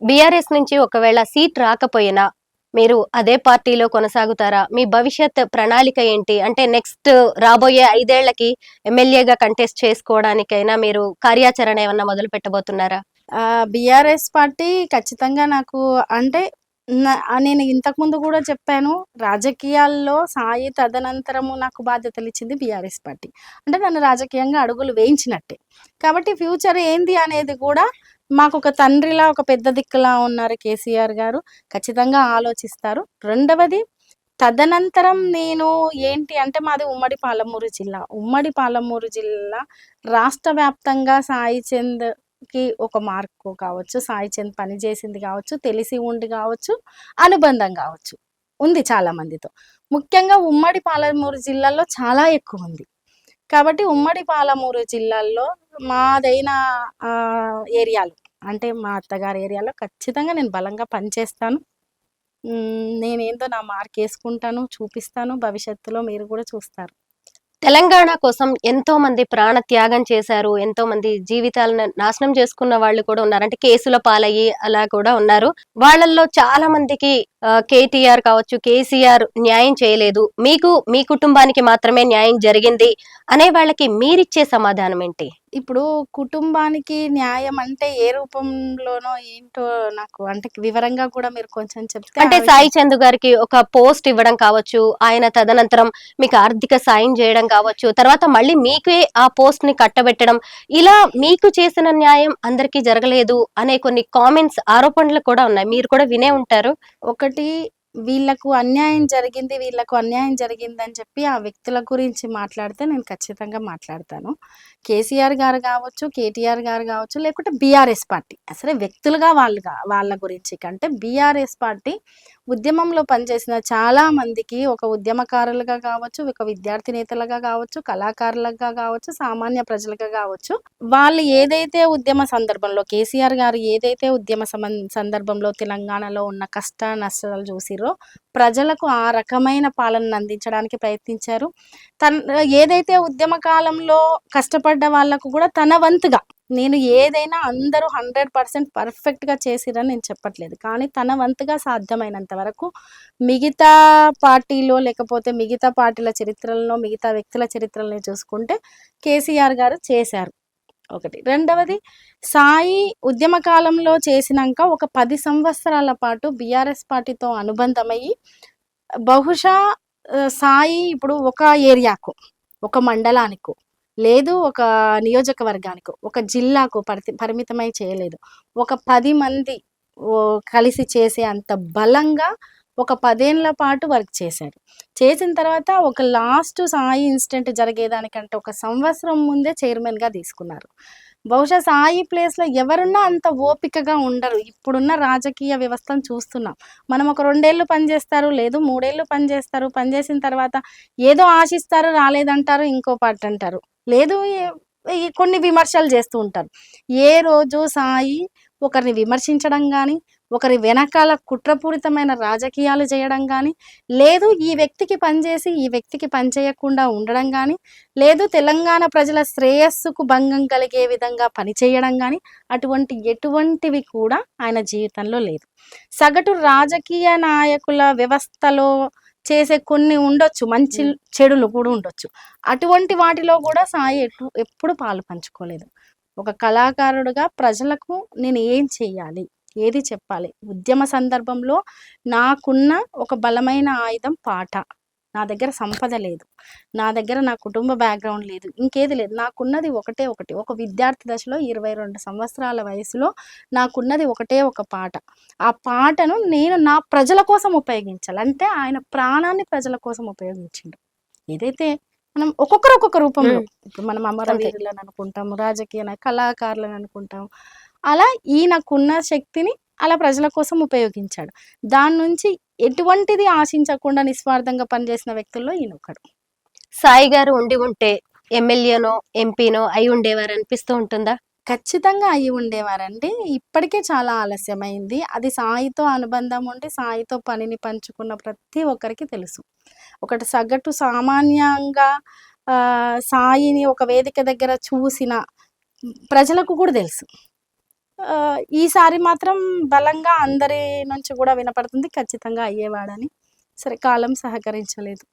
BRS నుంచి ఒకవేళ seat రాకపోయినా మీరు అదే పార్టీలో కొనసాగుతారా? మీ భవిష్యత్ ప్రణాళిక ఏంటి? అంటే నెక్స్ట్ రాబోయే 5 ఏళ్లకి ఎమ్మెల్యేగా కంటెస్ట్ చేసుకోవడానికైనా మీరు కార్యాచరణ ఏమన్నా మొదలు పెట్టబోతున్నారా? బీఆర్ఎస్ పార్టీ ఖచ్చితంగా నాకు అంటే నేను ఇంతకుముందు కూడా చెప్పాను. రాజకీయాల్లో సాయి తదనంతరము నాకు బాధ్యతలు ఇచ్చింది బీఆర్ఎస్ పార్టీ. అంటే నన్ను రాజకీయంగా అడుగులు వేయించినట్టే. కాబట్టి ఫ్యూచర్ ఏంది అనేది కూడా మాకొక తండ్రిలా, ఒక పెద్ద దిక్కులా ఉన్నారు కేసీఆర్ గారు. ఖచ్చితంగా ఆలోచిస్తారు. రెండవది తదనంతరం నేను ఏంటి అంటే మాది ఉమ్మడి పాలమూరు జిల్లా. ఉమ్మడి పాలమూరు జిల్లా రాష్ట్ర వ్యాప్తంగా సాయి చంద్‌కి ఒక మార్కు కావచ్చు, సాయి చంద్ పని చేసింది కావచ్చు, తెలిసి ఉండి కావచ్చు, అనుబంధం కావచ్చు. ఉంది చాలా మందితో. ముఖ్యంగా ఉమ్మడి పాలమూరు జిల్లాలో చాలా ఎక్కువుంది. కాబట్టి ఉమ్మడి పాలమూరు జిల్లాల్లో మాదైన ఏరియాలో అంటే మా అత్తగారి ఏరియాలో ఖచ్చితంగా నేను బలంగా పనిచేస్తాను. నేనేందో నా మార్కేసుకుంటాను, చూపిస్తాను. భవిష్యత్తులో మీరు కూడా చూస్తారు. తెలంగాణ కోసం ఎంతో మంది ప్రాణ త్యాగం చేశారు. ఎంతో మంది జీవితాలను నాశనం చేసుకున్న వాళ్ళు కూడా ఉన్నారు. అంటే కేసుల పాలయ్యి అలా కూడా ఉన్నారు. వాళ్ళల్లో చాలా మందికి కేటీఆర్ కావచ్చు, కేసీఆర్ న్యాయం చేయలేదు. మీకు మీ కుటుంబానికి మాత్రమే న్యాయం జరిగింది అనే వాళ్ళకి మీరిచ్చే సమాధానం ఏంటి? ఇప్పుడు కుటుంబానికి న్యాయం అంటే ఏ రూపంలోనో ఏంటో నాకు అంటే వివరంగా కూడా మీరు కొంచెం చెప్తే అంటే సాయి చంద్ గారికి ఒక పోస్ట్ ఇవ్వడం కావచ్చు, ఆయన తదనంతరం మీకు ఆర్థిక సాయం చేయడం కావచ్చు, తర్వాత మళ్ళీ మీకే ఆ పోస్ట్ ని కట్టబెట్టడం, ఇలా మీకు చేసిన న్యాయం అందరికీ జరగలేదు అనే కొన్ని కామెంట్స్, ఆరోపణలు కూడా ఉన్నాయి. మీరు కూడా వినే ఉంటారు. ఒకటి వీళ్ళకు అన్యాయం జరిగింది, వీళ్ళకు అన్యాయం జరిగిందని చెప్పి ఆ వ్యక్తుల గురించి మాట్లాడితే నేను ఖచ్చితంగా మాట్లాడతాను. కేసీఆర్ గారు కావచ్చు, కేటీఆర్ గారు కావచ్చు, లేకుంటే బీఆర్ఎస్ పార్టీ. అసలే వ్యక్తులుగా వాళ్ళ గురించి కంటే బీఆర్ఎస్ పార్టీ ఉద్యమంలో పనిచేసిన చాలా మందికి ఒక ఉద్యమకారులుగా కావచ్చు, ఒక విద్యార్థి నేతలుగా కావచ్చు, కళాకారులుగా కావచ్చు, సామాన్య ప్రజలుగా కావచ్చు, వాళ్ళు ఏదైతే ఉద్యమ సందర్భంలో కేసీఆర్ గారు ఏదైతే ఉద్యమ సందర్భంలో తెలంగాణలో ఉన్న కష్ట నష్టాలు చూసిరో ప్రజలకు ఆ రకమైన పాలనను అందించడానికి ప్రయత్నించారు. ఏదైతే ఉద్యమ కాలంలో కష్టపడ్డ వాళ్ళకు కూడా తన వంతుగా నేను ఏదైనా అందరూ 100% పర్ఫెక్ట్గా చేసిరని నేను చెప్పట్లేదు. కానీ తన వంతుగా సాధ్యమైనంత వరకు మిగతా పార్టీలో లేకపోతే మిగతా పార్టీల చరిత్రలలో మిగతా వ్యక్తుల చరిత్రలని చూసుకుంటే కేసీఆర్ గారు చేశారు. ఒకటి. రెండవది సాయి ఉద్యమ కాలంలో చేసినాక ఒక 10 సంవత్సరాల పాటు బీఆర్ఎస్ పార్టీతో అనుబంధమయ్యి బహుశా సాయి ఇప్పుడు ఒక ఏరియాకు, ఒక మండలానికో, లేదు ఒక నియోజకవర్గానికో, ఒక జిల్లాకు పరిమితమై చేయలేదు. ఒక 10 మంది కలిసి చేసే అంత బలంగా ఒక 10 ఏళ్ల పాటు వర్క్ చేశారు. చేసిన తర్వాత ఒక లాస్ట్ సాయి ఇన్సిడెంట్ జరిగేదానికంటే ఒక సంవత్సరం ముందే చైర్మన్‌గా తీసుకున్నారు. బహుశా సాయి ప్లేస్‌లో ఎవరున్నా అంత ఓపికగా ఉండరు. ఇప్పుడున్న రాజకీయ వ్యవస్థను చూస్తున్నాం. మనం ఒక 2 ఏళ్ళు పనిచేస్తారు, లేదు 3 ఏళ్ళు పనిచేస్తారు. పనిచేసిన తర్వాత ఏదో ఆశిస్తారు, రాలేదంటారు, ఇంకో పార్టీ అంటారు. లేదు కొన్ని విమర్శలు చేస్తూ ఉంటారు. ఏ రోజు సాయి ఒకరిని విమర్శించడం కానీ, ఒకరి వెనకాల కుట్రపూరితమైన రాజకీయాలు చేయడం కానీ, లేదు ఈ వ్యక్తికి పనిచేసి ఈ వ్యక్తికి పని చేయకుండా ఉండడం కానీ, లేదు తెలంగాణ ప్రజల శ్రేయస్సుకు భంగం కలిగే విధంగా పనిచేయడం కానీ, ఎటువంటివి కూడా ఆయన జీవితంలో లేదు. సగటు రాజకీయ నాయకుల వ్యవస్థలో చేసే కొన్ని ఉండొచ్చు, మంచి చెడులు కూడా ఉండొచ్చు. అటువంటి వాటిలో కూడా సాయి ఎప్పుడు పాలు పంచుకోలేదు. ఒక కళాకారుడుగా ప్రజలకు నేను ఏం చెయ్యాలి, ఏది చెప్పాలి, ఉద్యమ సందర్భంలో నాకున్న ఒక బలమైన ఆయుధం పాట. నా దగ్గర సంపద లేదు, నా దగ్గర నా కుటుంబ బ్యాక్గ్రౌండ్ లేదు, ఇంకేది లేదు. నాకున్నది ఒకటి. ఒక విద్యార్థి దశలో 22 సంవత్సరాల వయసులో నాకున్నది ఒక పాట. ఆ పాటను నేను నా ప్రజల కోసం ఉపయోగించాలి. అంటే ఆయన ప్రాణాన్ని ప్రజల కోసం ఉపయోగించిండు. ఏదైతే మనం ఒక్కొక్కరు ఒక్కొక్క రూపంలో, ఇప్పుడు మనం అమరవీరులను అనుకుంటాము, రాజకీయ కళాకారులను అనుకుంటాము. అలా ఈయనకున్న శక్తిని అలా ప్రజల కోసం ఉపయోగించాడు. దాని నుంచి ఎటువంటిది ఆశించకుండా నిస్వార్థంగా పనిచేసిన వ్యక్తుల్లో ఈయన ఒకడు. సాయి గారు ఉంటే ఎమ్మెల్యేనో, ఎంపీనో అయి ఉండేవారు అనిపిస్తూ ఉంటుందా? ఖచ్చితంగా అయ్యి ఉండేవారండి. ఇప్పటికే చాలా ఆలస్యమైంది. అది సాయితో అనుబంధం ఉండి, సాయితో పనిని పంచుకున్న ప్రతి ఒక్కరికి తెలుసు. ఒకటి సగటు సామాన్యంగా సాయిని ఒక వేదిక దగ్గర చూసిన ప్రజలకు కూడా తెలుసు. ఈసారి మాత్రం బలంగా అందరి నుంచి కూడా వినపడుతుంది ఖచ్చితంగా అయ్యేవాడని. సరే కాలం సహకరించలేదు.